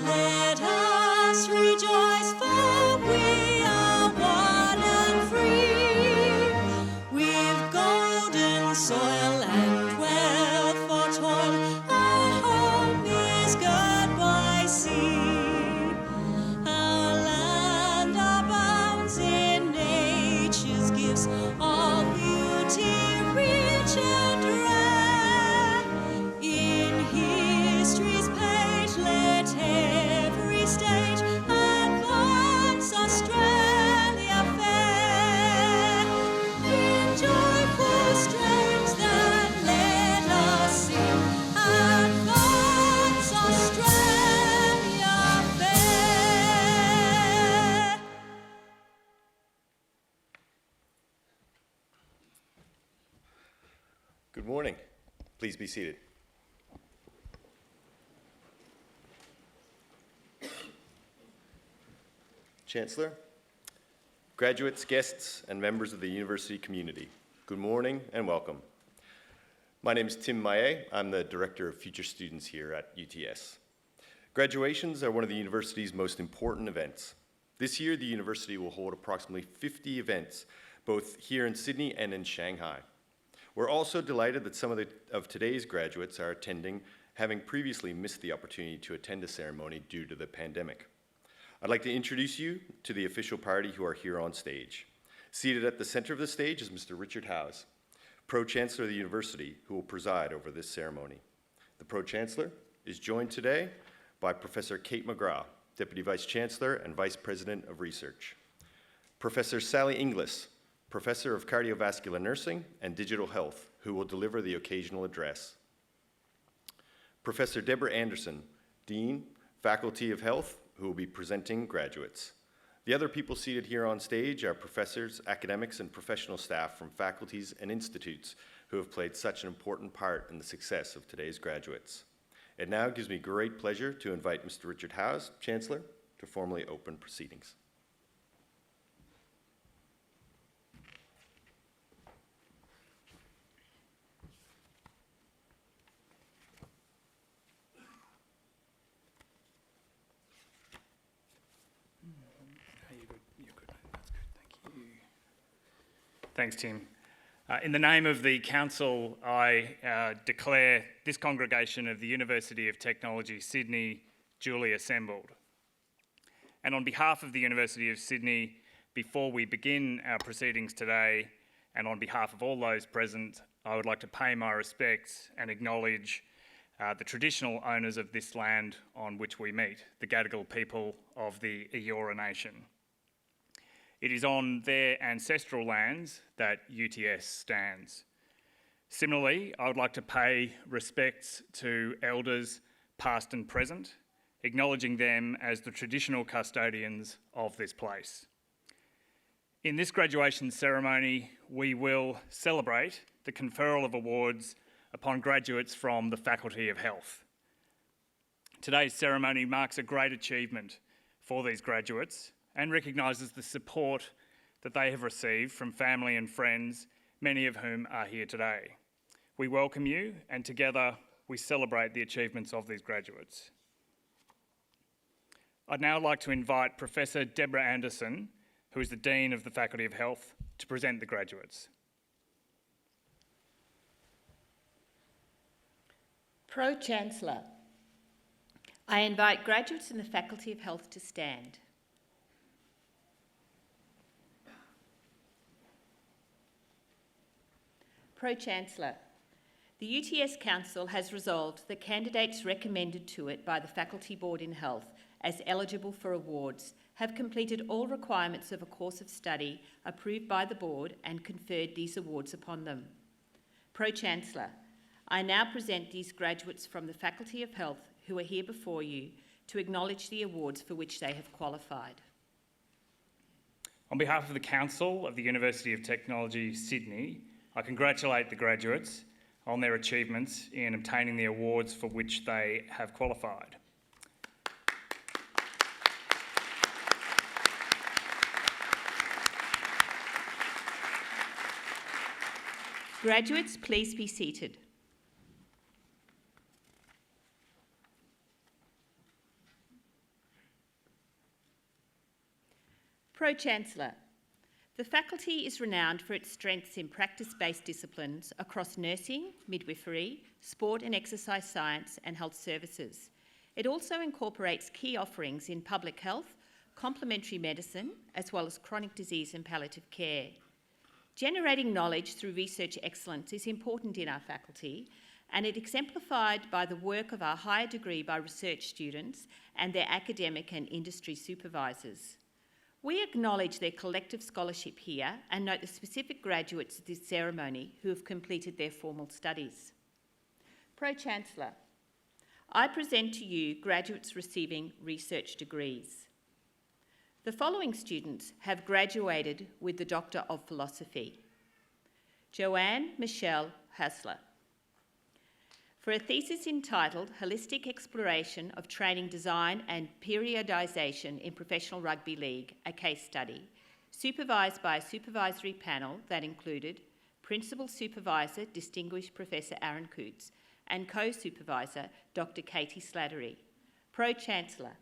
let us rejoice, for we are one and free. We've golden soil and wealth for toil, our home is girt by sea. Our land abounds in nature's gifts, all beauty rich and rare. In history's page let every stage advance Australia fair. In joyful strains then let us sing, advance Australia fair. Good morning. Please be seated. Chancellor, graduates, guests, and members of the university community, good morning and welcome. My name is Tim Maillet. I'm the Director of Future Students here at UTS. Graduations are one of the university's most important events. This year, the university will hold approximately 50 events, both here in Sydney and in Shanghai. We're also delighted that some of today's graduates are attending, having previously missed the opportunity to attend the ceremony due to the pandemic. I'd like to introduce you to the official party who are here on stage. Seated at the center of the stage is Mr. Richard Howes, Pro-Chancellor of the University, who will preside over this ceremony. The Pro-Chancellor is joined today by Professor Kate McGrath, Deputy Vice-Chancellor and Vice President of Research. Professor Sally Inglis, Professor of Cardiovascular Nursing and Digital Health, who will deliver the occasional address. Professor Deborah Anderson, Dean, Faculty of Health, who will be presenting graduates. The other people seated here on stage are professors, academics, and professional staff from faculties and institutes who have played such an important part in the success of today's graduates. It now gives me great pleasure to invite Mr. Richard Howes, Chancellor, to formally open proceedings. Thanks, Tim. In the name of the Council, I declare this congregation of the University of Technology, Sydney, duly assembled. And on behalf of the University of Sydney, before we begin our proceedings today, and on behalf of all those present, I would like to pay my respects and acknowledge the traditional owners of this land on which we meet, the Gadigal people of the Eora Nation. It is on their ancestral lands that UTS stands. Similarly, I would like to pay respects to elders past and present, acknowledging them as the traditional custodians of this place. In this graduation ceremony, we will celebrate the conferral of awards upon graduates from the Faculty of Health. Today's ceremony marks a great achievement for these graduates and recognises the support that they have received from family and friends, many of whom are here today. We welcome you, and together we celebrate the achievements of these graduates. I'd now like to invite Professor Deborah Anderson, who is the Dean of the Faculty of Health, to present the graduates. Pro-Chancellor, I invite graduates in the Faculty of Health to stand. Pro-Chancellor, the UTS Council has resolved that candidates recommended to it by the Faculty Board in Health as eligible for awards have completed all requirements of a course of study approved by the Board and conferred these awards upon them. Pro-Chancellor, I now present these graduates from the Faculty of Health who are here before you to acknowledge the awards for which they have qualified. On behalf of the Council of the University of Technology, Sydney, I congratulate the graduates on their achievements in obtaining the awards for which they have qualified. Graduates, please be seated. Pro-Chancellor, the faculty is renowned for its strengths in practice-based disciplines across nursing, midwifery, sport and exercise science and health services. It also incorporates key offerings in public health, complementary medicine, as well as chronic disease and palliative care. Generating knowledge through research excellence is important in our faculty, and it exemplified by the work of our higher degree by research students and their academic and industry supervisors. We acknowledge their collective scholarship here and note the specific graduates of this ceremony who have completed their formal studies. Pro-Chancellor, I present to you graduates receiving research degrees. The following students have graduated with the Doctor of Philosophy. Joanne Michelle Hassler, for a thesis entitled Holistic Exploration of Training Design and Periodisation in Professional Rugby League, a case study, supervised by a supervisory panel that included Principal Supervisor Distinguished Professor Aaron Coots and Co-Supervisor Dr. Katie Slattery. Pro-Chancellor,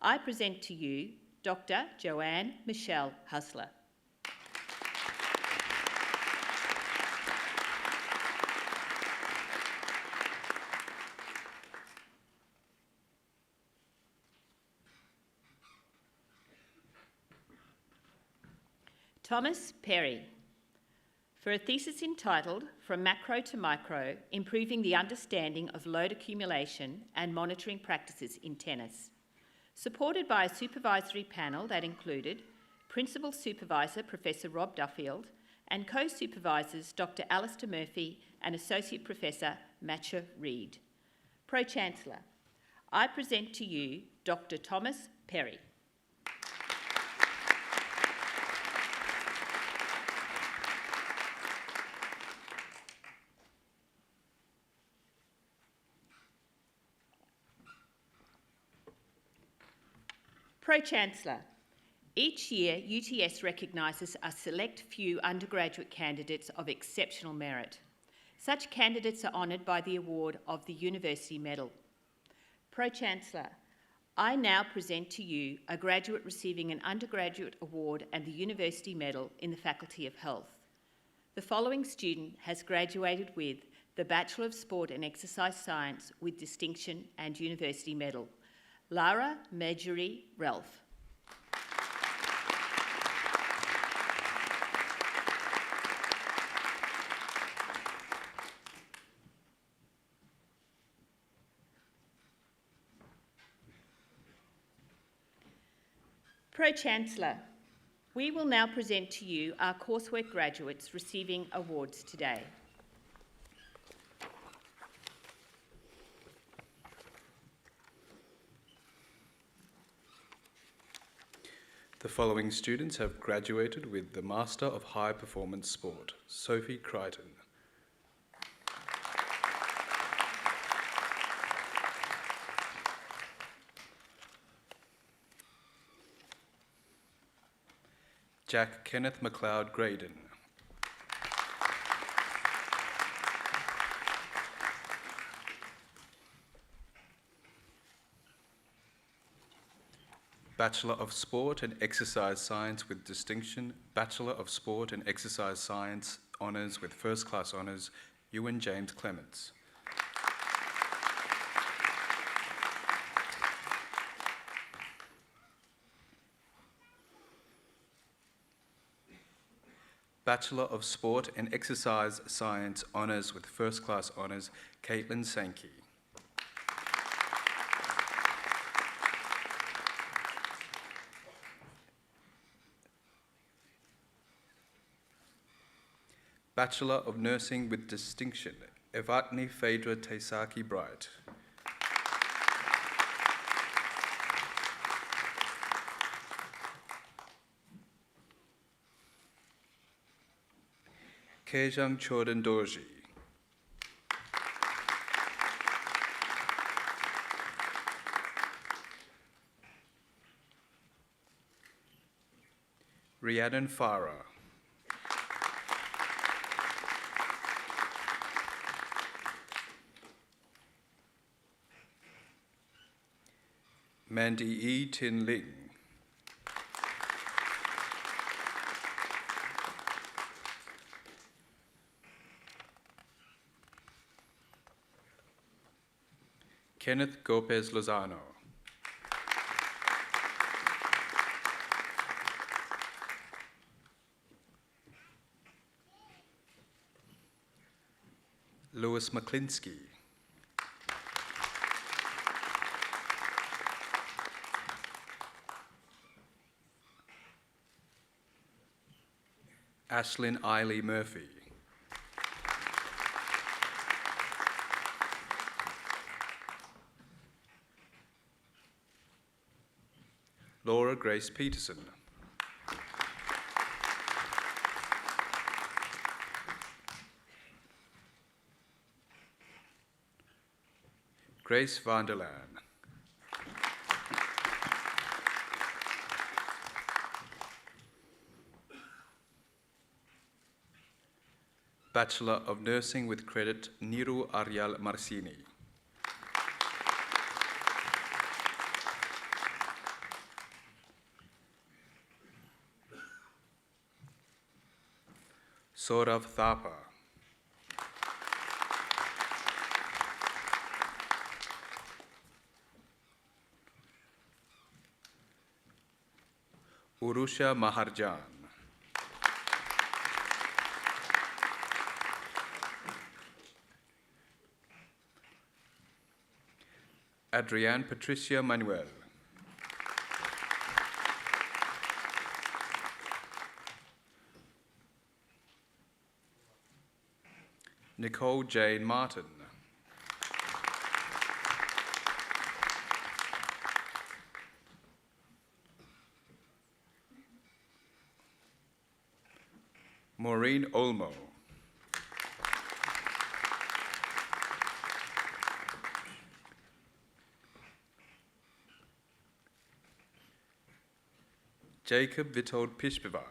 I present to you Dr. Joanne Michelle Hassler. Thomas Perry, for a thesis entitled From Macro to Micro, Improving the Understanding of Load Accumulation and Monitoring Practices in Tennis, supported by a supervisory panel that included Principal Supervisor Professor Rob Duffield and co-supervisors Dr. Alistair Murphy and Associate Professor Matcha Reid. Pro-Chancellor, I present to you Dr. Thomas Perry. Pro-Chancellor, each year UTS recognises a select few undergraduate candidates of exceptional merit. Such candidates are honoured by the award of the University Medal. Pro-Chancellor, I now present to you a graduate receiving an undergraduate award and the University Medal in the Faculty of Health. The following student has graduated with the Bachelor of Sport and Exercise Science with distinction and University Medal. Lara Marjorie Ralph. Pro-Chancellor, we will now present to you our coursework graduates receiving awards today. The following students have graduated with the Master of High Performance Sport: Sophie Crichton, Jack Kenneth McLeod Graydon, Bachelor of Sport and Exercise Science with distinction, Bachelor of Sport and Exercise Science Honours with First Class Honours, Ewan James Clements. Bachelor of Sport and Exercise Science Honours with First Class Honours, Caitlin Sankey. Bachelor of Nursing with distinction, Evatni Phaedra Taisaki Bright. Kejang Chodan Dorji. Rhiannon Farah. Mandy E. Tin Ling. Kenneth Gopez Lozano. Louis McClinsky. Ashlyn Eiley Murphy. Laura Grace Peterson. Grace Vanderlaan. Bachelor of Nursing with Credit, Niru Arial Marcini. Saurav Thapa. Urusha Maharjan. Adrienne Patricia Manuel. Nicole Jane Martin. Maureen Olmo. Jacob Vitold Pishpiva.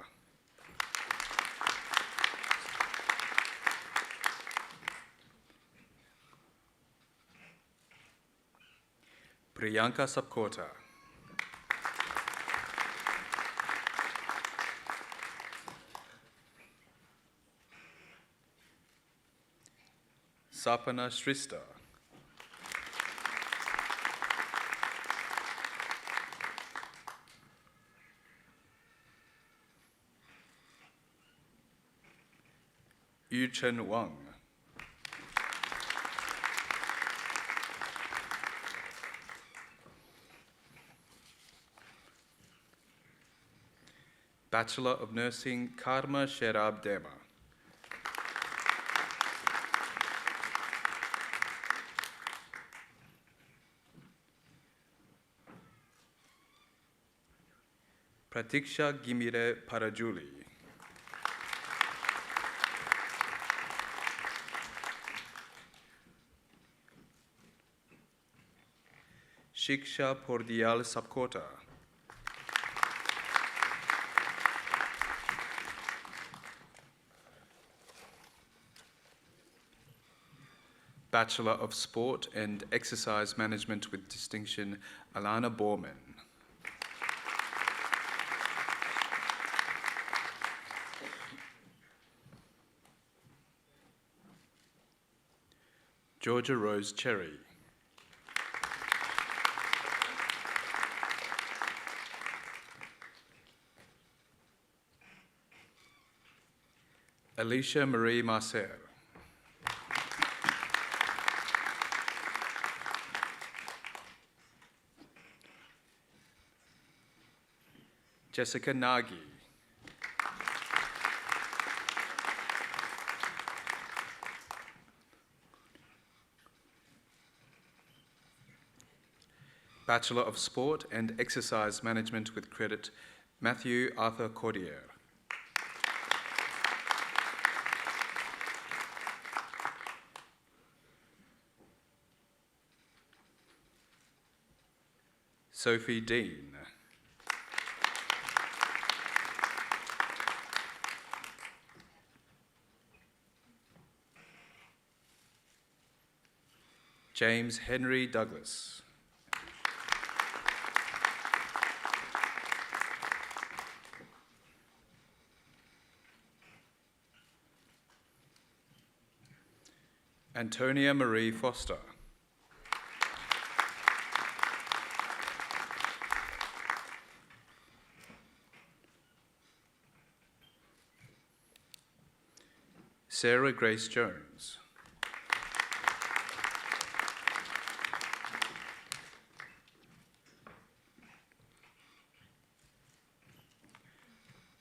Priyanka Sapkota. Sapana Shrista. Yuchen Wang. Bachelor of Nursing, Karma Sherab Dema. Pratiksha Gimire Parajuli. Shiksha Pordial Sapkota. Bachelor of Sport and Exercise Management with Distinction, Alana Borman. Georgia Rose Cherry. Alicia Marie Marcer. Jessica Nagy. Bachelor of Sport and Exercise Management with Credit, Matthew Arthur Cordier. Sophie Dean. James Henry Douglas. Antonia Marie Foster. Sarah Grace Jones.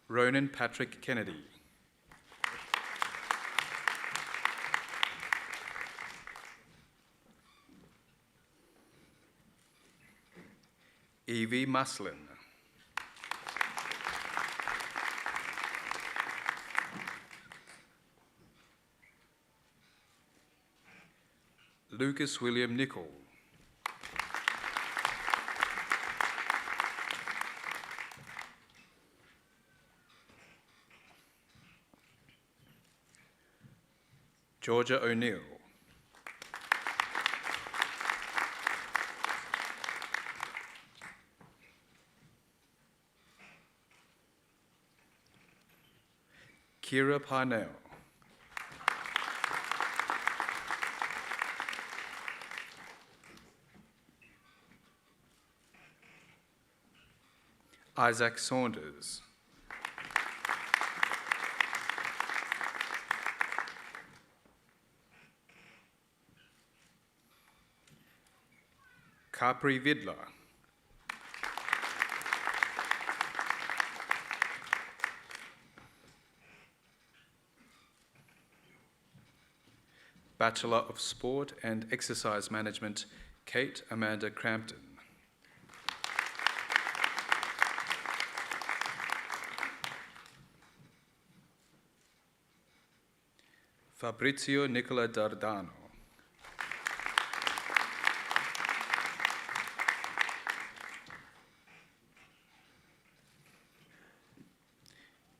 Ronan Patrick Kennedy. Evie Maslin. Lucas William Nicol. Georgia O'Neill. Kira Parnell. Isaac Saunders. Capri Vidla. Bachelor of Sport and Exercise Management, Kate Amanda Crampton. Fabrizio Nicola Dardano.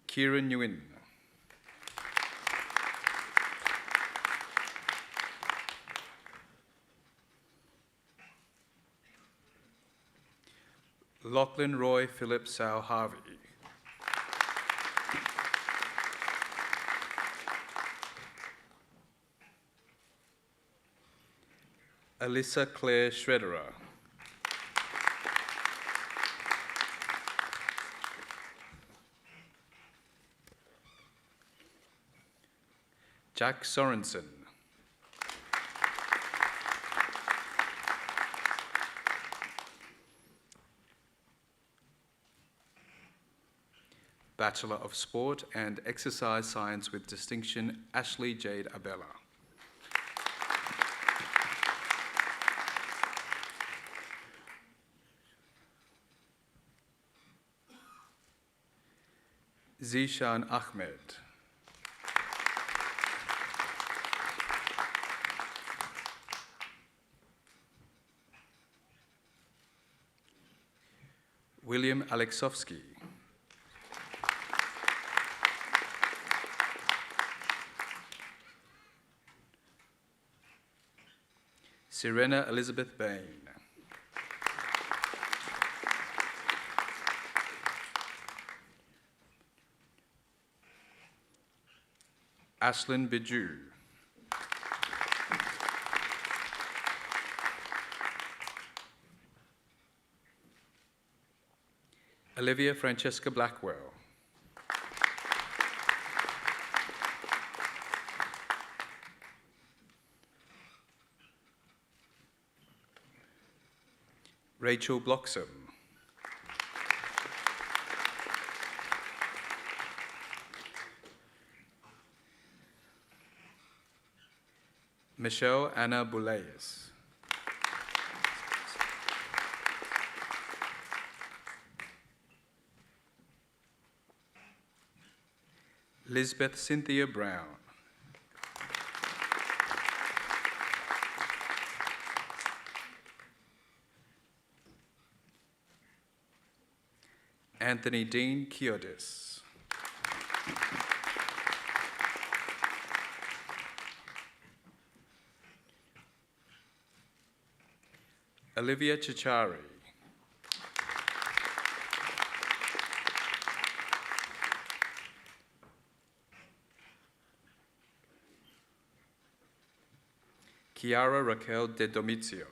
Kieran Nguyen. Lachlan Roy Philip Sow Harvey. Alyssa Claire Schroederer. Jack Sorensen. Bachelor of Sport and Exercise Science with Distinction, Ashley Jade Abella. Zishan Ahmed. William Alexovsky. Serena Elizabeth Bain. Ashlyn Biju. Olivia Francesca Blackwell. Rachel Bloxham. Michelle Anna Bouleas. Lisbeth Cynthia Brown. Anthony Dean Kiodis. Olivia Chichari. Chiara Raquel De Domizio.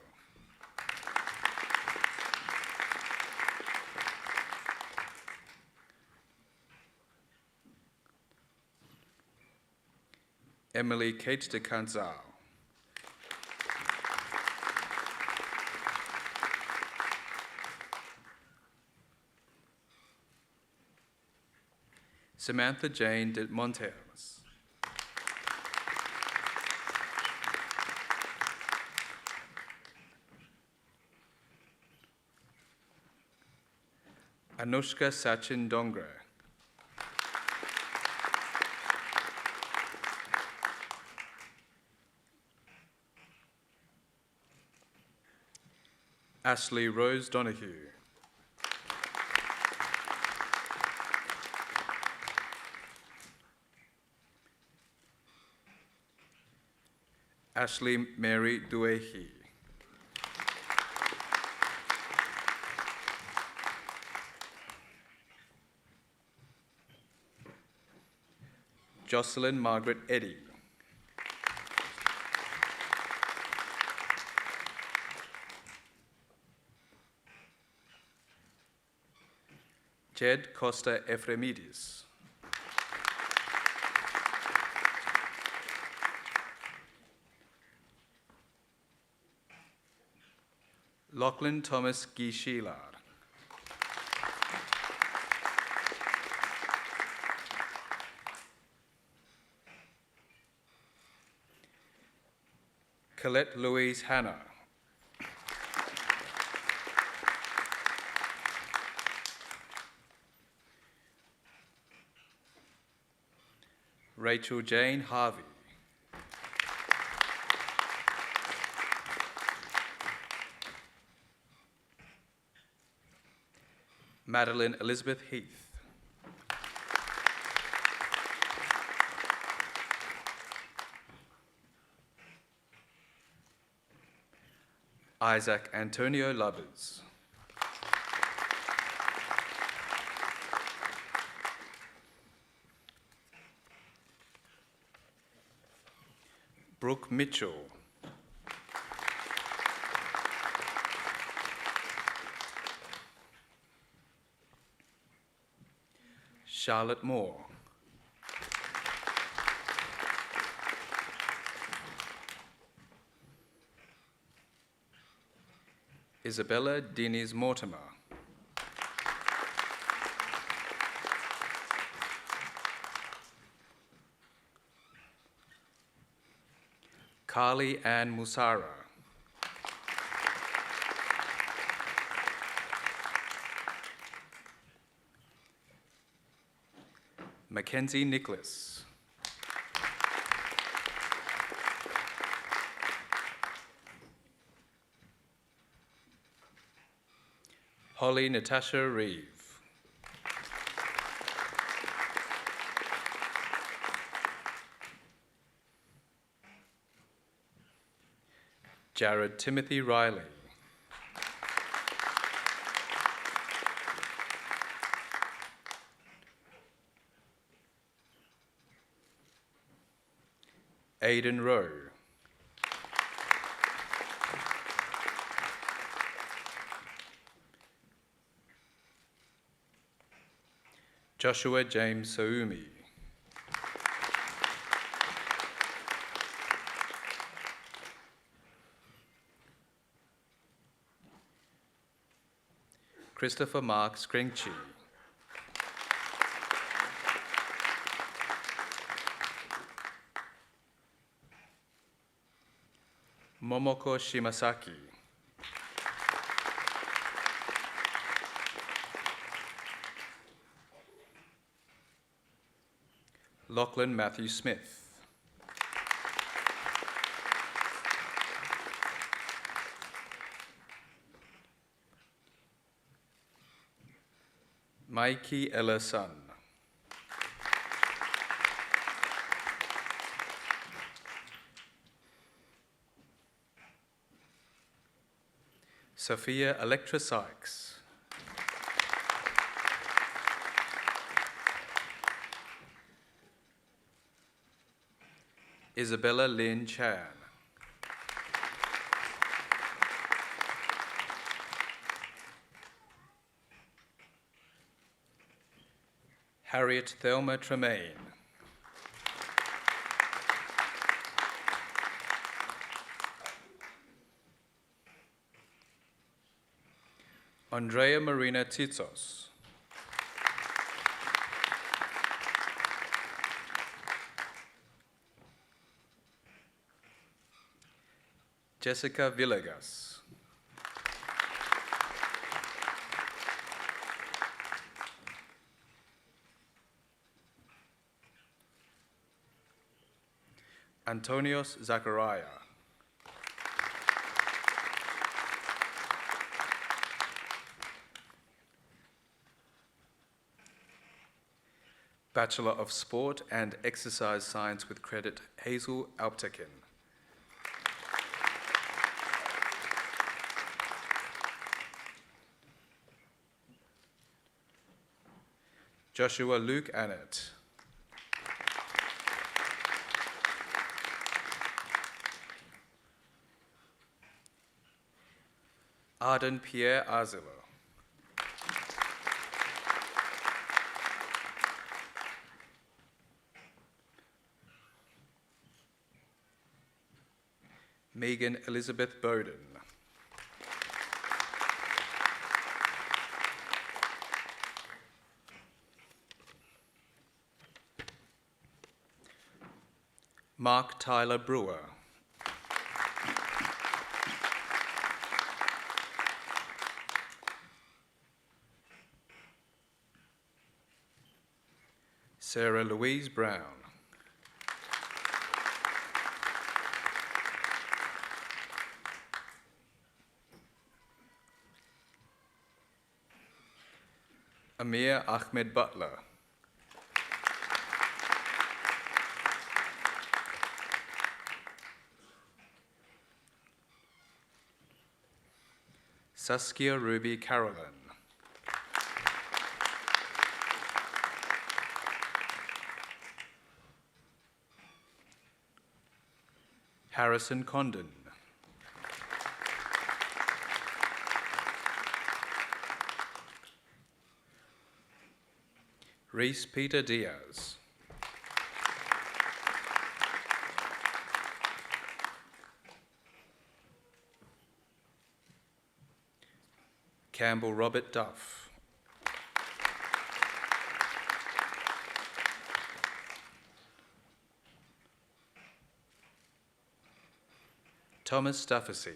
Emily Kate de Canzao. Samantha Jane de Monteros. Anushka Sachin Dongre. Ashley Rose Donahue. Ashley Mary Duehi. Jocelyn Margaret Eddy. Jed Costa Ephraimidis. Lachlan Thomas Gishilar. Colette Louise Hanna. Rachel Jane Harvey. Madeline Elizabeth Heath. Isaac Antonio Lubbers. Brooke Mitchell. Charlotte Moore. Isabella Diniz Mortimer. Carly Ann Musara. Mackenzie Nicholas. Holly Natasha Reeve. Jared Timothy Riley. Aidan Rowe. Joshua James Saumi. Christopher Mark Skringchi. Momoko Shimasaki. Lachlan Matthew Smith. Mikey Ella Sun. Sophia Electra Sykes. Isabella Lynn Chan. Harriet Thelma Tremaine. Andrea Marina Titsos. Jessica Villegas. Antonios Zachariah. Bachelor of Sport and Exercise Science with credit, Hazel Alptekin. Joshua Luke Annett. Arden Pierre Arzilo. Megan Elizabeth Bowden. Mark Tyler Brewer. Sarah Louise Brown. Amir Ahmed Butler. Saskia Ruby Carolyn. Harrison Condon. Reese Peter Diaz. Campbell Robert Duff. Thomas Staffersey.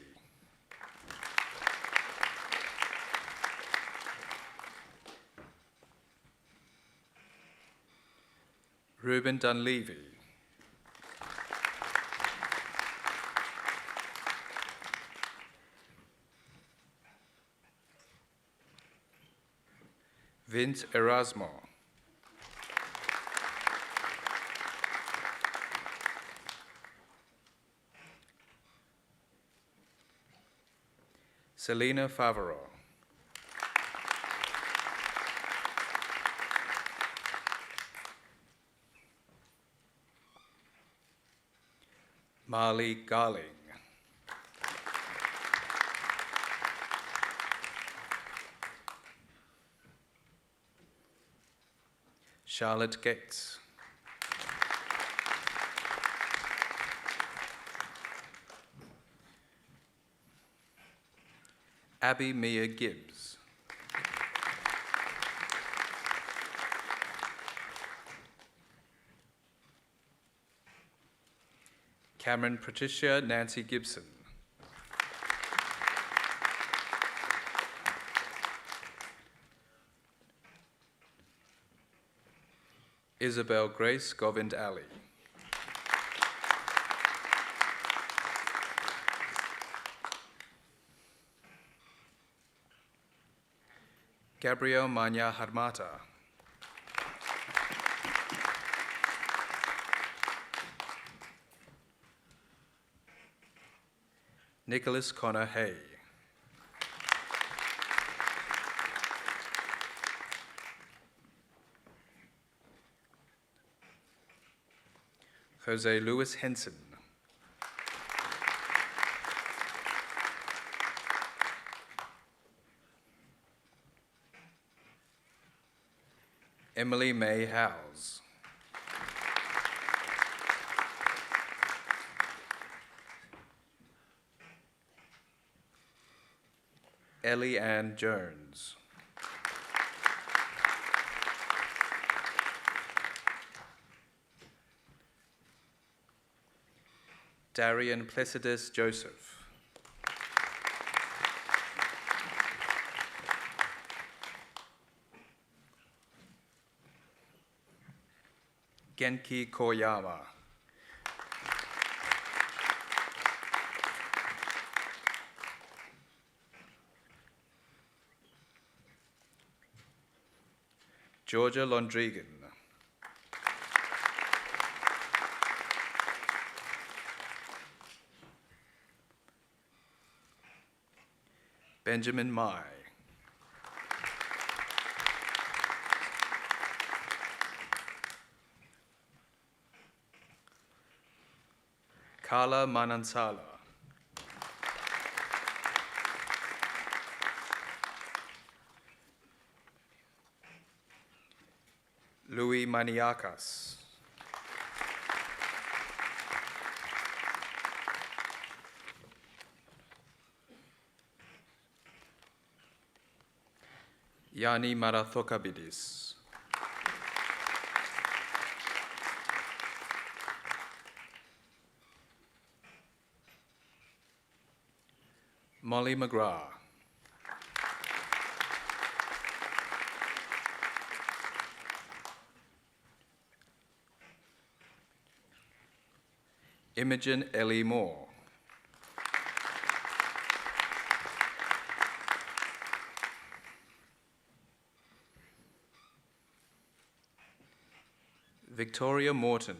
Ruben Dunleavy. Vince Erasmo. Selena Favreau. Marley Garling. Charlotte Gates. Abby Mia Gibbs. Cameron Patricia Nancy Gibson. Isabel Grace Govind Ali. Gabriel Manya Harmata. Nicholas Connor Hay. Jose Luis Henson. Emily May Howes. Ellie Ann Jones. Darian Placidus Joseph. Genki Koyama. Georgia Londrigan. Benjamin Mai. Carla Manansala. Louis Maniakas. Yanni Marathokabidis. Molly McGrath. Imogen Ellie Moore. Victoria Morton.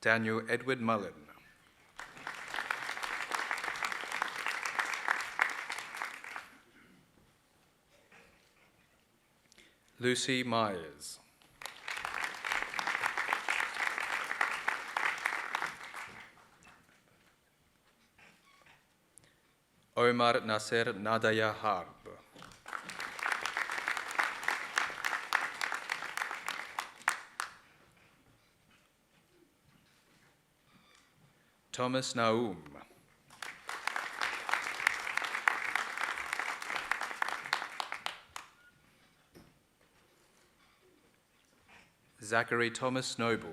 Daniel Edward Mullen. Lucy Myers. Omar Nasser Nadaya Harb. Thomas Naum. Zachary Thomas Noble.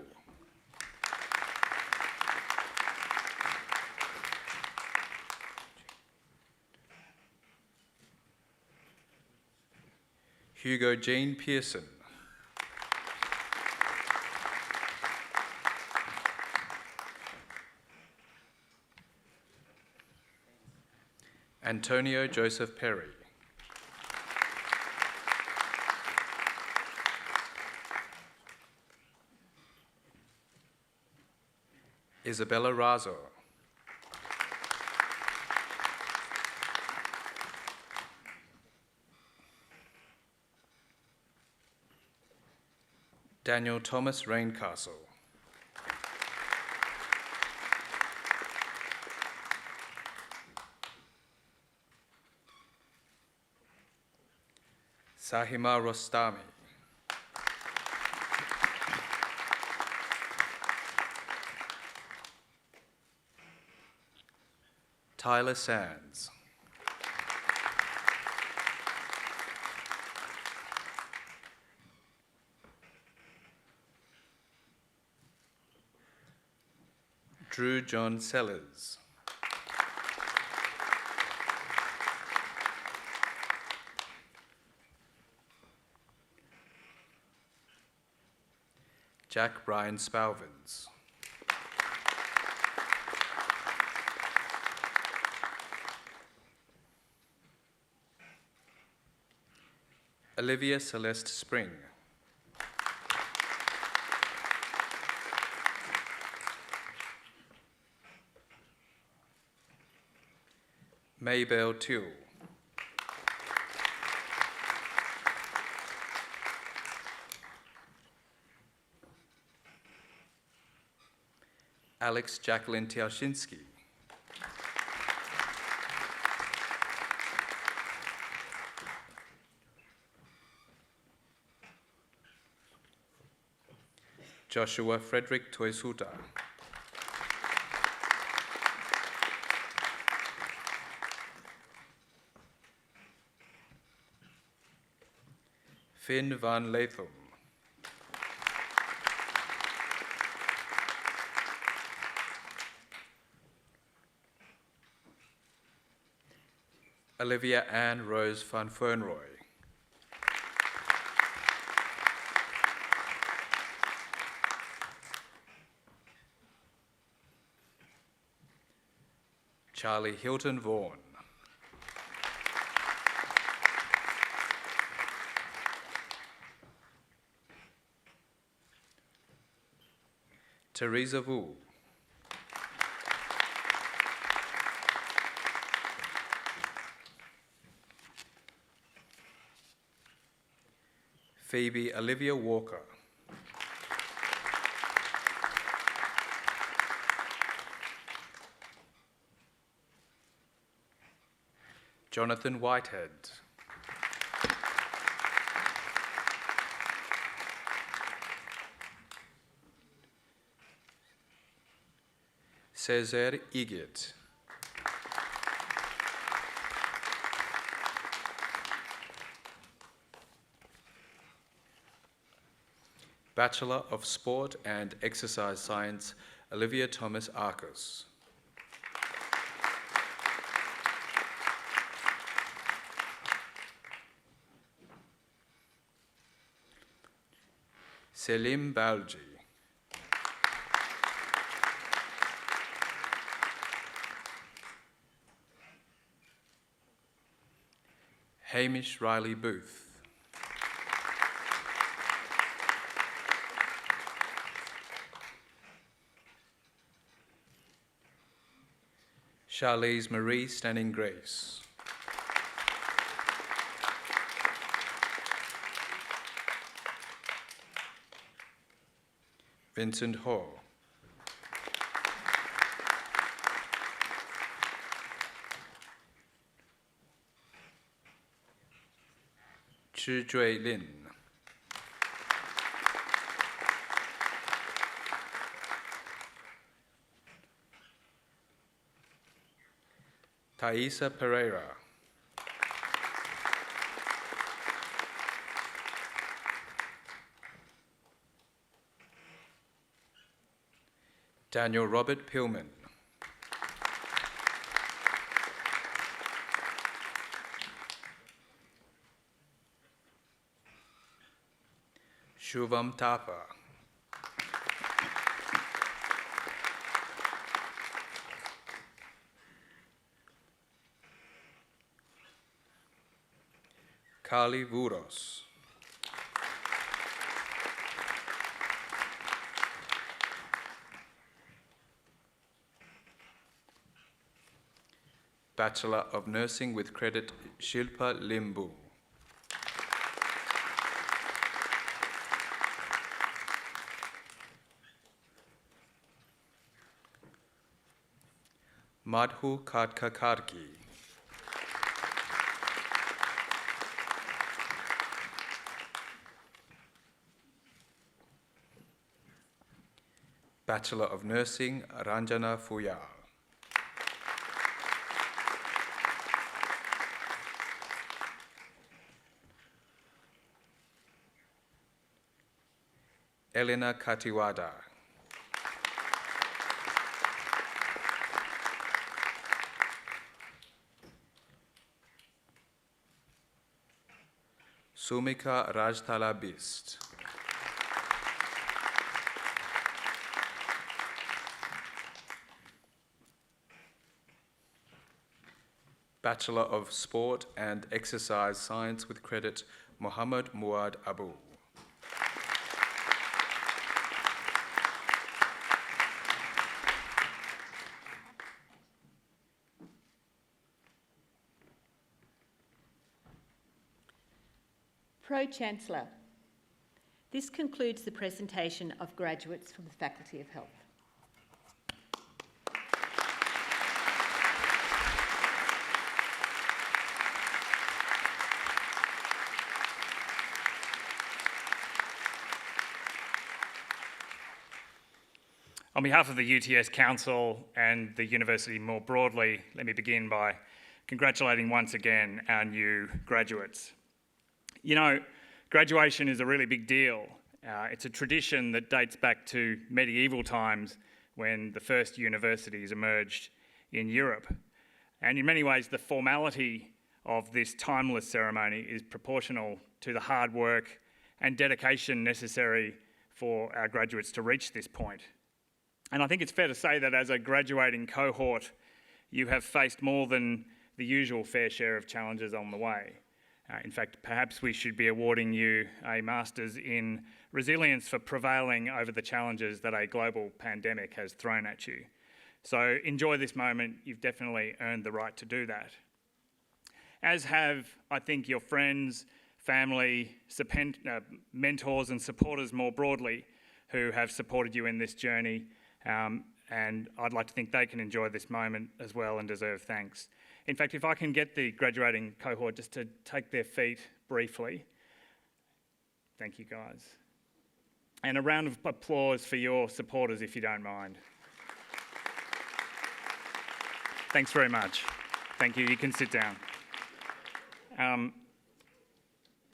Hugo Jean Pearson. Antonio Joseph Perry. Isabella Razo. Daniel Thomas Raincastle. Sahima Rostami. Tyler Sands. Drew John Sellers. Jack Brian Spalvins. Olivia Celeste Spring. Maybelle Teal. Alex Jacqueline Tiashinsky. Joshua Frederick Toisuta. Finn van Latham. Olivia Ann Rose van Fernroy. Charlie Hilton Vaughan. Teresa Wu. Phoebe Olivia Walker. Jonathan Whitehead. Cesar Igit. Bachelor of Sport and Exercise Science, Olivia Thomas Arcus. Selim Balji. Hamish Riley Booth. Charlize Marie Stanning Grace. Vincent Ho. Chi Jui Lin. Thaisa Pereira. Daniel Robert Pillman. Shubham Thapa. Kali Vuros. Bachelor of Nursing with Credit, Shilpa Limbu. Madhu Kadkakarki. Bachelor of Nursing, Ranjana Fuyal. Elena Katiwada. Sumika Rajthala Bist. Bachelor of Sport and Exercise Science with Credit, Muhammad Muad Abu. Pro-Chancellor, this concludes the presentation of graduates from the Faculty of Health. On behalf of the UTS Council and the university more broadly, let me begin by congratulating once again our new graduates. You know, graduation is a really big deal. It's a tradition that dates back to medieval times when the first universities emerged in Europe. And in many ways, the formality of this timeless ceremony is proportional to the hard work and dedication necessary for our graduates to reach this point. And I think it's fair to say that as a graduating cohort, you have faced more than the usual fair share of challenges on the way. In fact, perhaps we should be awarding you a Master's in Resilience for prevailing over the challenges that a global pandemic has thrown at you. So enjoy this moment. You've definitely earned the right to do that. As have, I think, your friends, family, mentors and supporters more broadly who have supported you in this journey. And I'd like to think they can enjoy this moment as well and deserve thanks. In fact, if I can get the graduating cohort just to take their feet briefly. Thank you, guys. And a round of applause for your supporters, if you don't mind. Thanks very much. Thank you. You can sit down.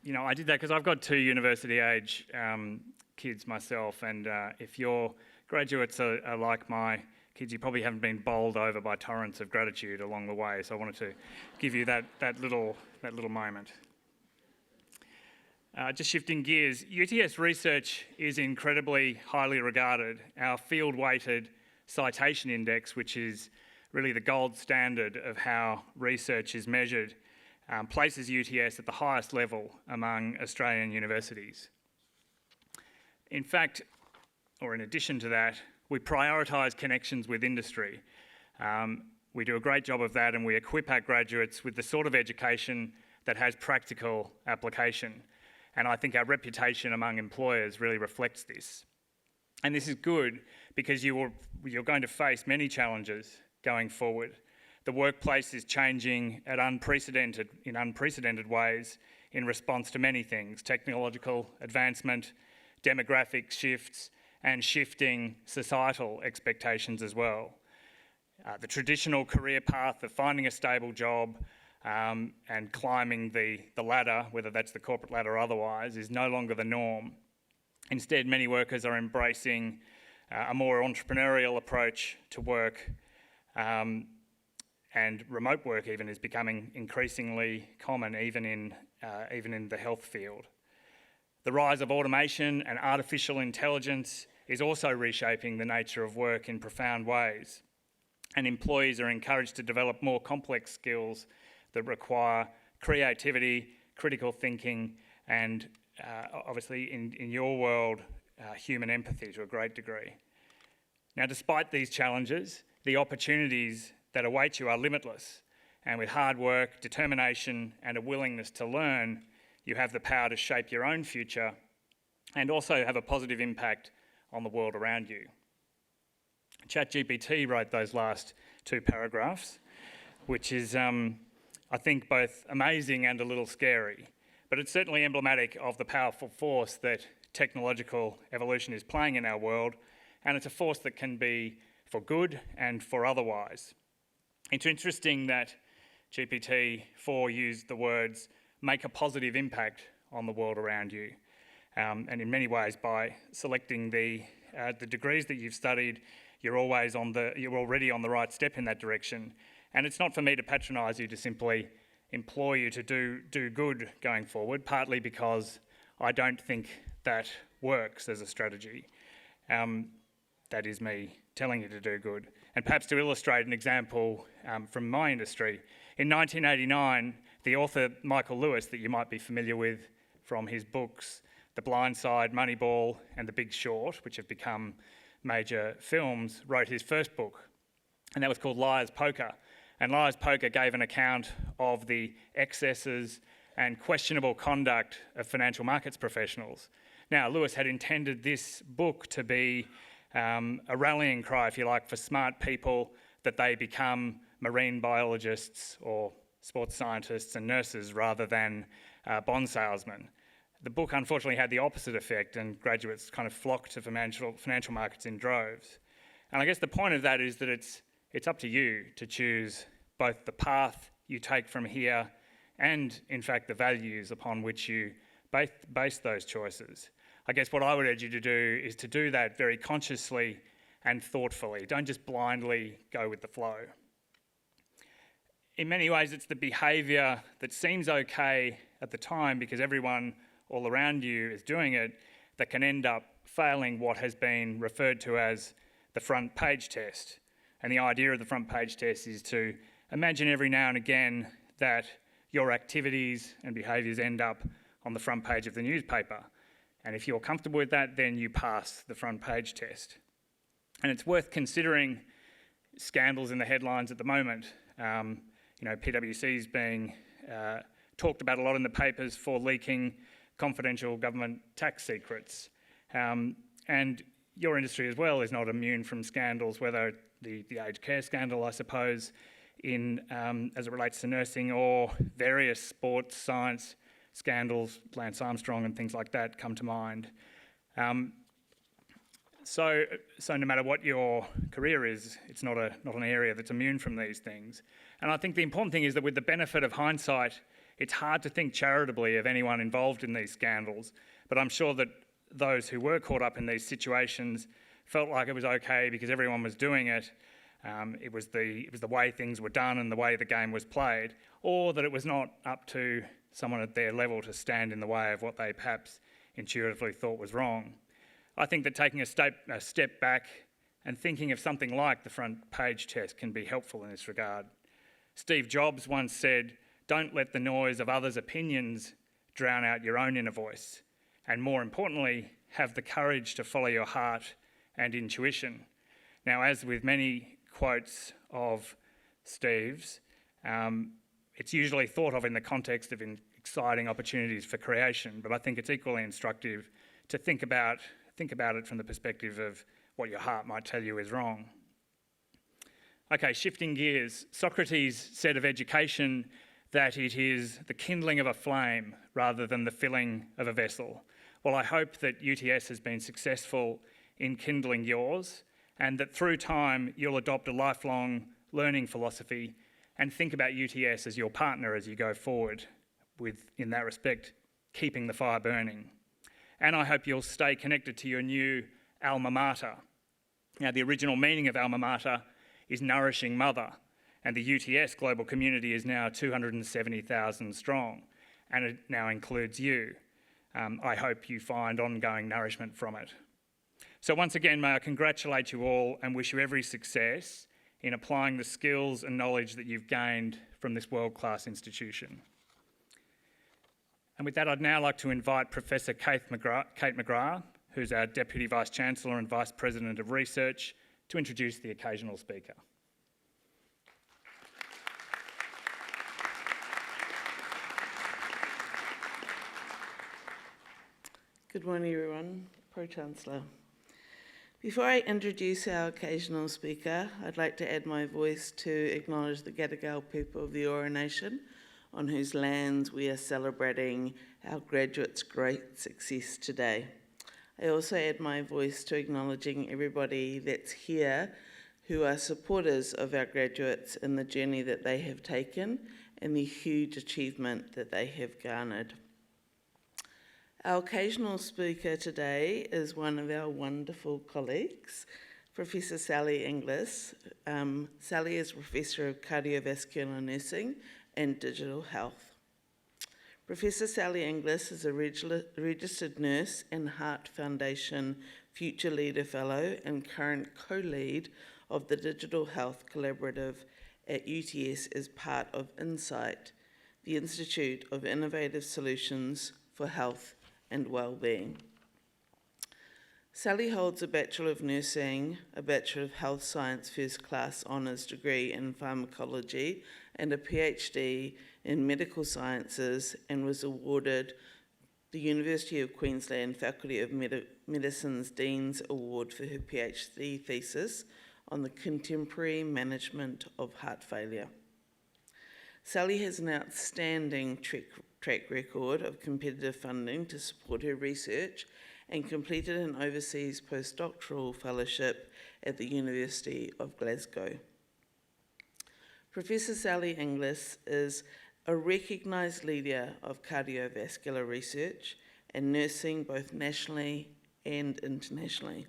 You know, I did that because I've got two university-age kids myself, and if your graduates are like my kids, you probably haven't been bowled over by torrents of gratitude along the way, so I wanted to give you that little moment. Just shifting gears, UTS research is incredibly highly regarded. Our field-weighted citation index, which is really the gold standard of how research is measured, places UTS at the highest level among Australian universities. In fact, or in addition to that, we prioritise connections with industry. We do a great job of that, and we equip our graduates with the sort of education that has practical application. And I think our reputation among employers really reflects this. And this is good because you're going to face many challenges going forward. The workplace is changing in unprecedented ways in response to many things: technological advancement, demographic shifts, and shifting societal expectations as well. The traditional career path of finding a stable job and climbing the ladder, whether that's the corporate ladder or otherwise, is no longer the norm. Instead, many workers are embracing a more entrepreneurial approach to work, and remote work even is becoming increasingly common, even in the health field. The rise of automation and artificial intelligence is also reshaping the nature of work in profound ways, and employees are encouraged to develop more complex skills that require creativity, critical thinking, and obviously in your world, human empathy to a great degree. Now, despite these challenges, the opportunities that await you are limitless, and with hard work, determination, and a willingness to learn, you have the power to shape your own future and also have a positive impact on the world around you. ChatGPT wrote those last two paragraphs, which is, I think, both amazing and a little scary, but it's certainly emblematic of the powerful force that technological evolution is playing in our world, and it's a force that can be for good and for otherwise. It's interesting that GPT-4 used the words "make a positive impact on the world around you," and in many ways, by selecting the degrees that you've studied, you're already on the right step in that direction. And it's not for me to patronise you, to simply implore you to do good going forward, partly because I don't think that works as a strategy. That is me telling you to do good. And perhaps to illustrate an example from my industry, in 1989, the author Michael Lewis, that you might be familiar with from his books The Blind Side, Moneyball and The Big Short, which have become major films, wrote his first book, and that was called Liar's Poker. And Liar's Poker gave an account of the excesses and questionable conduct of financial markets professionals. Now, Lewis had intended this book to be a rallying cry, if you like, for smart people, that they become marine biologists or sports scientists and nurses rather than bond salesmen. The book unfortunately had the opposite effect, and graduates kind of flocked to financial markets in droves. And I guess the point of that is that it's up to you to choose both the path you take from here and, in fact, the values upon which you base those choices. I guess what I would urge you to do is to do that very consciously and thoughtfully. Don't just blindly go with the flow. In many ways, it's the behaviour that seems okay at the time because everyone all around you is doing it that can end up failing what has been referred to as the front page test. And the idea of the front page test is to imagine every now and again that your activities and behaviours end up on the front page of the newspaper. And if you're comfortable with that, then you pass the front page test. And it's worth considering scandals in the headlines at the moment. PwC's being talked about a lot in the papers for leaking confidential government tax secrets. And your industry as well is not immune from scandals, whether the aged care scandal, I suppose, as it relates to nursing, or various sports science scandals, Lance Armstrong and things like that come to mind. So no matter what your career is, it's not an area that's immune from these things. And I think the important thing is that with the benefit of hindsight, it's hard to think charitably of anyone involved in these scandals, but I'm sure that those who were caught up in these situations felt like it was okay because everyone was doing it. It was the way things were done and the way the game was played, or that it was not up to someone at their level to stand in the way of what they perhaps intuitively thought was wrong. I think that taking a step back and thinking of something like the front page test can be helpful in this regard. Steve Jobs once said, "Don't let the noise of others' opinions drown out your own inner voice. And more importantly, have the courage to follow your heart and intuition." Now, as with many quotes of Steve's, it's usually thought of in the context of exciting opportunities for creation, but I think it's equally instructive to think about it from the perspective of what your heart might tell you is wrong. Okay, shifting gears. Socrates said of education that it is the kindling of a flame rather than the filling of a vessel. Well, I hope that UTS has been successful in kindling yours, and that through time you'll adopt a lifelong learning philosophy and think about UTS as your partner as you go forward with, in that respect, keeping the fire burning. And I hope you'll stay connected to your new alma mater. Now, the original meaning of alma mater is nourishing mother, and the UTS global community is now 270,000 strong, and it now includes you. I hope you find ongoing nourishment from it. So once again, may I congratulate you all and wish you every success in applying the skills and knowledge that you've gained from this world-class institution. And with that, I'd now like to invite Professor Kate McGrath, who's our Deputy Vice-Chancellor and Vice President of Research, to introduce the occasional speaker. Good morning, everyone. Pro-Chancellor. Before I introduce our occasional speaker, I'd like to add my voice to acknowledge the Gadigal people of the Eora Nation, on whose lands we are celebrating our graduates' great success today. I also add my voice to acknowledging everybody that's here who are supporters of our graduates in the journey that they have taken and the huge achievement that they have garnered. Our occasional speaker today is one of our wonderful colleagues, Professor Sally Inglis. Sally is Professor of Cardiovascular Nursing and Digital Health. Professor Sally Inglis is a registered nurse and Heart Foundation Future Leader Fellow and current co-lead of the Digital Health Collaborative at UTS as part of Insight, the Institute of Innovative Solutions for Health and Wellbeing. Sally holds a Bachelor of Nursing, a Bachelor of Health Science First Class Honours degree in Pharmacology, and a PhD in Medical Sciences, and was awarded the University of Queensland Faculty of Medicine's Dean's Award for her PhD thesis on the contemporary management of heart failure. Sally has an outstanding track record of competitive funding to support her research and completed an overseas postdoctoral fellowship at the University of Glasgow. Professor Sally Inglis is a recognised leader of cardiovascular research and nursing both nationally and internationally.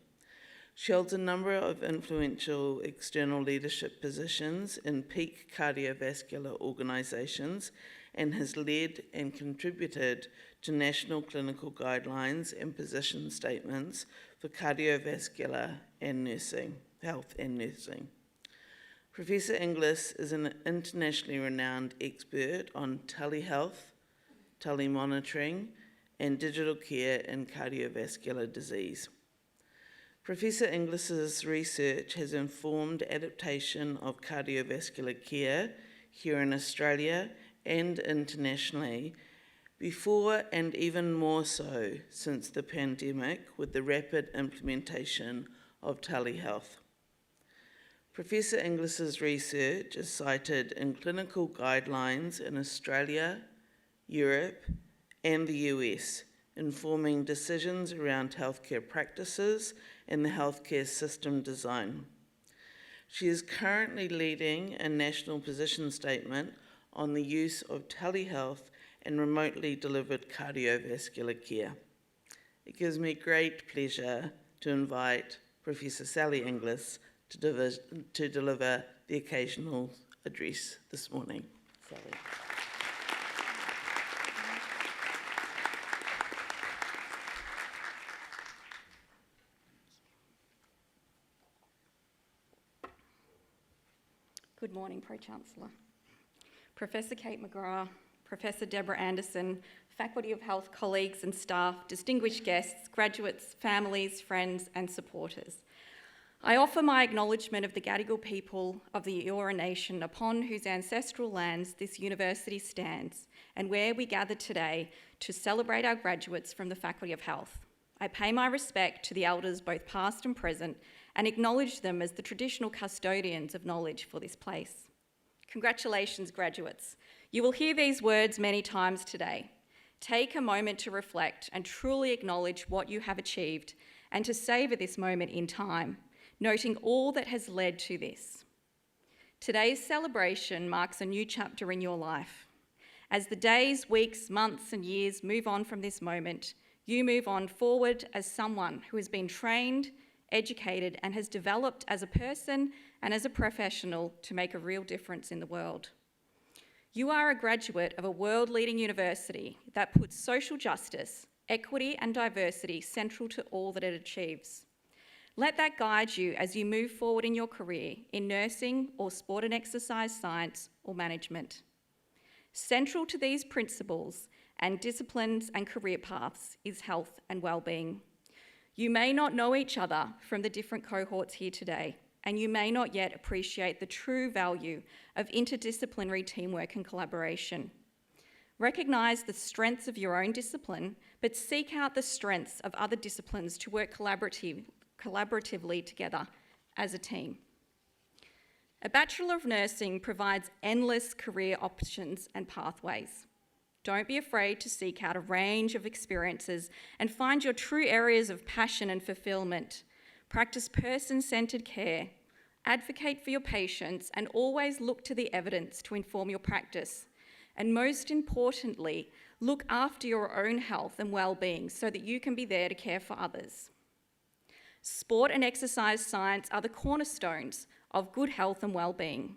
She holds a number of influential external leadership positions in peak cardiovascular organisations and has led and contributed to national clinical guidelines and position statements for cardiovascular and nursing, health and nursing. Professor Inglis is an internationally renowned expert on telehealth, telemonitoring, and digital care in cardiovascular disease. Professor Inglis's research has informed adaptation of cardiovascular care here in Australia and internationally, before and even more so since the pandemic with the rapid implementation of telehealth. Professor Inglis's research is cited in clinical guidelines in Australia, Europe, and the US, informing decisions around healthcare practices and the healthcare system design. She is currently leading a national position statement on the use of telehealth and remotely delivered cardiovascular care. It gives me great pleasure to invite Professor Sally Inglis to deliver the occasional address this morning. Sally. Good morning, Pro-Chancellor. Professor Kate McGrath, Professor Deborah Anderson, Faculty of Health colleagues and staff, distinguished guests, graduates, families, friends and supporters. I offer my acknowledgement of the Gadigal people of the Eora Nation upon whose ancestral lands this university stands and where we gather today to celebrate our graduates from the Faculty of Health. I pay my respect to the elders both past and present and acknowledge them as the traditional custodians of knowledge for this place. Congratulations, graduates. You will hear these words many times today. Take a moment to reflect and truly acknowledge what you have achieved and to savour this moment in time, noting all that has led to this. Today's celebration marks a new chapter in your life. As the days, weeks, months and years move on from this moment, you move on forward as someone who has been trained, educated and has developed as a person and as a professional to make a real difference in the world. You are a graduate of a world-leading university that puts social justice, equity and diversity central to all that it achieves. Let that guide you as you move forward in your career in nursing or sport and exercise science or management. Central to these principles and disciplines and career paths is health and well-being. You may not know each other from the different cohorts here today, and you may not yet appreciate the true value of interdisciplinary teamwork and collaboration. Recognise the strengths of your own discipline, but seek out the strengths of other disciplines to work collaboratively together as a team. A Bachelor of Nursing provides endless career options and pathways. Don't be afraid to seek out a range of experiences and find your true areas of passion and fulfilment. Practice person-centred care, advocate for your patients, and always look to the evidence to inform your practice. And most importantly, look after your own health and well-being so that you can be there to care for others. Sport and exercise science are the cornerstones of good health and well-being.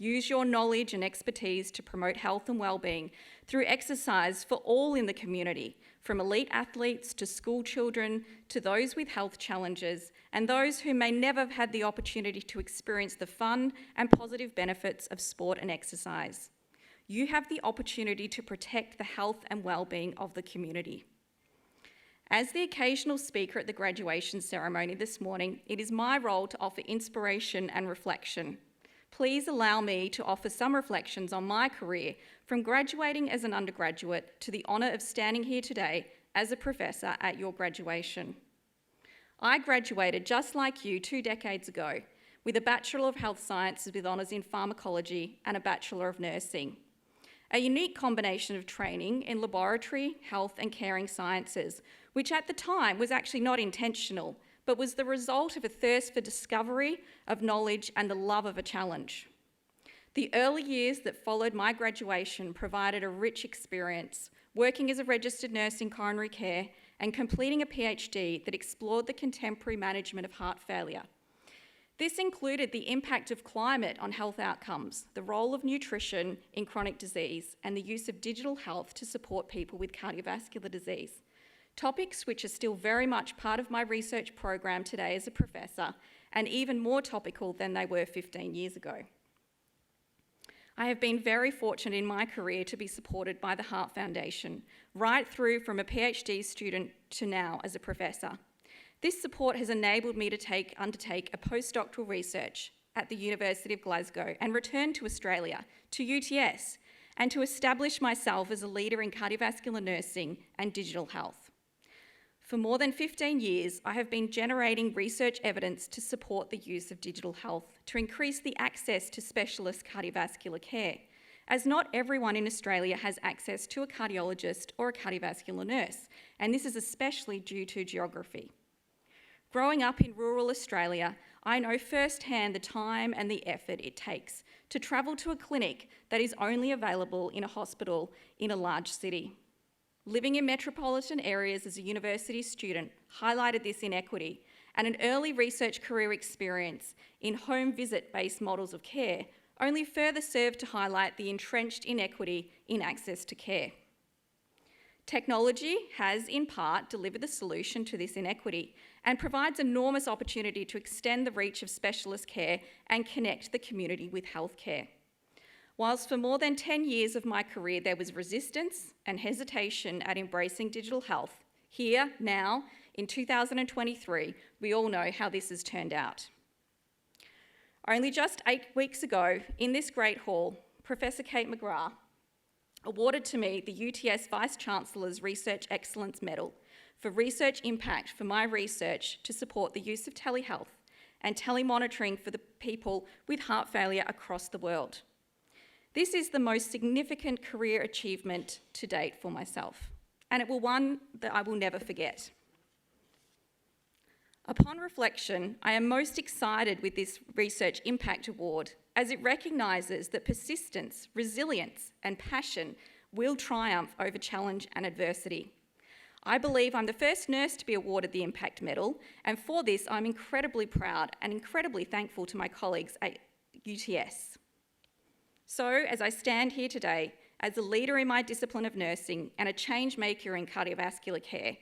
Use your knowledge and expertise to promote health and well-being through exercise for all in the community, from elite athletes to school children to those with health challenges and those who may never have had the opportunity to experience the fun and positive benefits of sport and exercise. You have the opportunity to protect the health and well-being of the community. As the occasional speaker at the graduation ceremony this morning, it is my role to offer inspiration and reflection. Please allow me to offer some reflections on my career from graduating as an undergraduate to the honour of standing here today as a professor at your graduation. I graduated just like you 2 decades ago with a Bachelor of Health Sciences with honours in pharmacology and a Bachelor of Nursing. A unique combination of training in laboratory, health and caring sciences which at the time was actually not intentional, but was the result of a thirst for discovery, of knowledge, and the love of a challenge. The early years that followed my graduation provided a rich experience, working as a registered nurse in coronary care and completing a PhD that explored the contemporary management of heart failure. This included the impact of climate on health outcomes, the role of nutrition in chronic disease, and the use of digital health to support people with cardiovascular disease. Topics which are still very much part of my research program today as a professor, and even more topical than they were 15 years ago. I have been very fortunate in my career to be supported by the Heart Foundation, right through from a PhD student to now as a professor. This support has enabled me to undertake a postdoctoral research at the University of Glasgow and return to Australia, to UTS, and to establish myself as a leader in cardiovascular nursing and digital health. For more than 15 years, I have been generating research evidence to support the use of digital health to increase the access to specialist cardiovascular care, as not everyone in Australia has access to a cardiologist or a cardiovascular nurse, and this is especially due to geography. Growing up in rural Australia, I know firsthand the time and the effort it takes to travel to a clinic that is only available in a hospital in a large city. Living in metropolitan areas as a university student highlighted this inequity, and an early research career experience in home visit-based models of care only further served to highlight the entrenched inequity in access to care. Technology has, in part, delivered the solution to this inequity and provides enormous opportunity to extend the reach of specialist care and connect the community with healthcare. Whilst for more than 10 years of my career there was resistance and hesitation at embracing digital health, here, now, in 2023, we all know how this has turned out. Only just 8 weeks ago, in this great hall, Professor Kate McGrath awarded to me the UTS Vice-Chancellor's Research Excellence Medal for research impact for my research to support the use of telehealth and telemonitoring for the people with heart failure across the world. This is the most significant career achievement to date for myself, and it will one that I will never forget. Upon reflection, I am most excited with this Research Impact Award as it recognises that persistence, resilience, and passion will triumph over challenge and adversity. I believe I'm the first nurse to be awarded the Impact Medal, and for this I'm incredibly proud and incredibly thankful to my colleagues at UTS. So, as I stand here today, as a leader in my discipline of nursing and a change maker in cardiovascular care,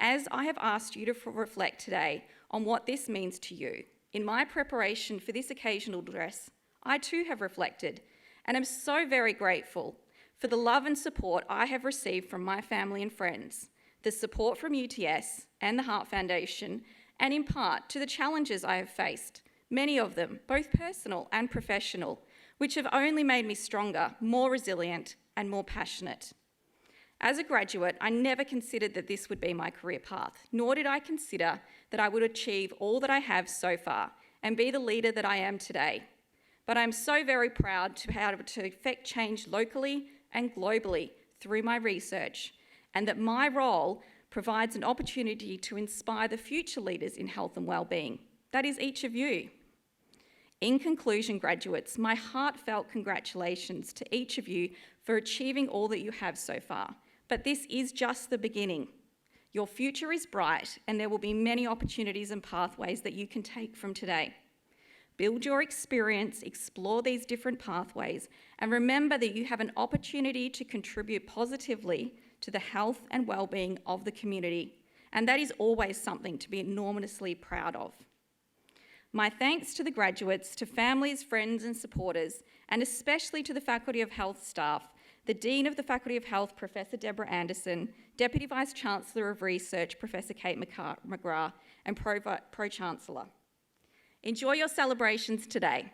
as I have asked you to reflect today on what this means to you, in my preparation for this occasional address, I too have reflected and am so very grateful for the love and support I have received from my family and friends, the support from UTS and the Heart Foundation, and in part to the challenges I have faced, many of them, both personal and professional, which have only made me stronger, more resilient, and more passionate. As a graduate, I never considered that this would be my career path, nor did I consider that I would achieve all that I have so far and be the leader that I am today. But I'm so very proud to be able to effect change locally and globally through my research, and that my role provides an opportunity to inspire the future leaders in health and wellbeing. That is each of you. In conclusion, graduates, my heartfelt congratulations to each of you for achieving all that you have so far. But this is just the beginning. Your future is bright, and there will be many opportunities and pathways that you can take from today. Build your experience, explore these different pathways, and remember that you have an opportunity to contribute positively to the health and wellbeing of the community, and that is always something to be enormously proud of. My thanks to the graduates, to families, friends and supporters, and especially to the Faculty of Health staff, the Dean of the Faculty of Health, Professor Deborah Anderson, Deputy Vice-Chancellor of Research, Professor Kate McGrath, and Pro-Chancellor. Enjoy your celebrations today.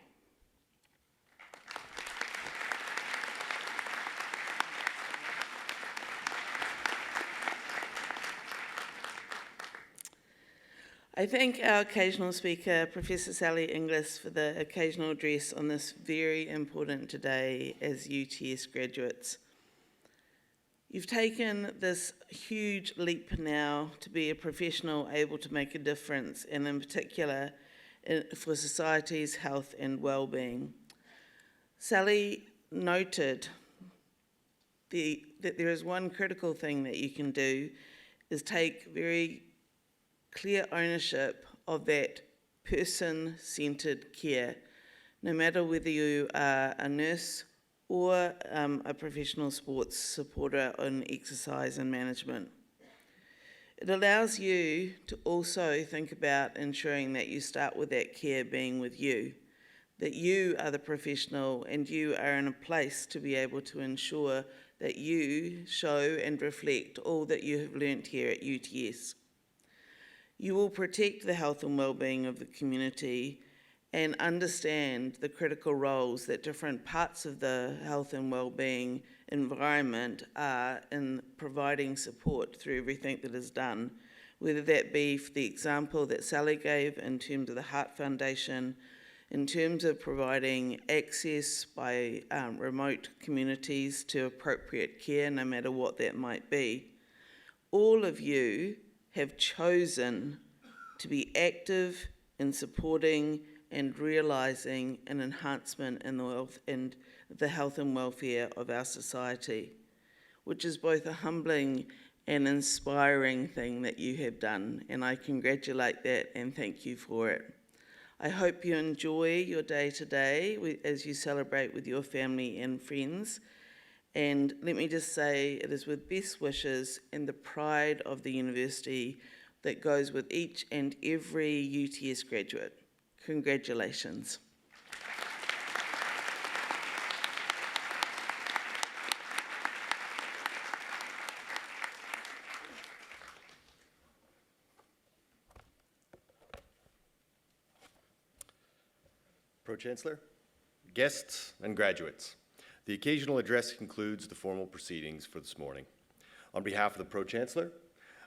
I thank our occasional speaker, Professor Sally Inglis, for the occasional address on this very important day as UTS graduates. You've taken this huge leap now to be a professional able to make a difference, and in particular for society's health and well-being. Sally noted that there is one critical thing that you can do, is take very clear ownership of that person-centred care, no matter whether you are a nurse or a professional sports supporter on exercise and management. It allows you to also think about ensuring that you start with that care being with you, that you are the professional and you are in a place to be able to ensure that you show and reflect all that you have learnt here at UTS. You will protect the health and well-being of the community and understand the critical roles that different parts of the health and well-being environment are in providing support through everything that is done, whether that be for the example that Sally gave in terms of the Heart Foundation, in terms of providing access by remote communities to appropriate care, no matter what that might be. All of you have chosen to be active in supporting and realising an enhancement in the health and welfare of our society, which is both a humbling and inspiring thing that you have done, and I congratulate that and thank you for it. I hope you enjoy your day today as you celebrate with your family and friends, and let me just say it is with best wishes and the pride of the university that goes with each and every UTS graduate. Congratulations. Pro-Chancellor, guests and graduates, the occasional address concludes the formal proceedings for this morning. On behalf of the Pro-Chancellor,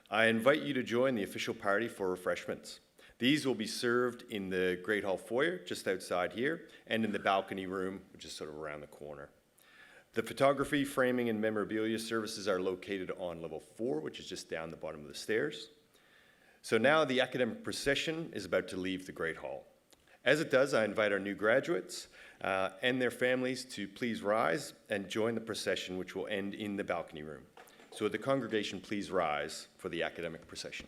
I invite you to join the official party for refreshments. These will be served in the Great Hall foyer, just outside here, and in the balcony room, which is sort of around the corner. The photography, framing, and memorabilia services are located on level 4, which is just down the bottom of the stairs. So now the academic procession is about to leave the Great Hall. As it does, I invite our new graduates and their families to please rise and join the procession, which will end in the balcony room. So would the congregation please rise for the academic procession.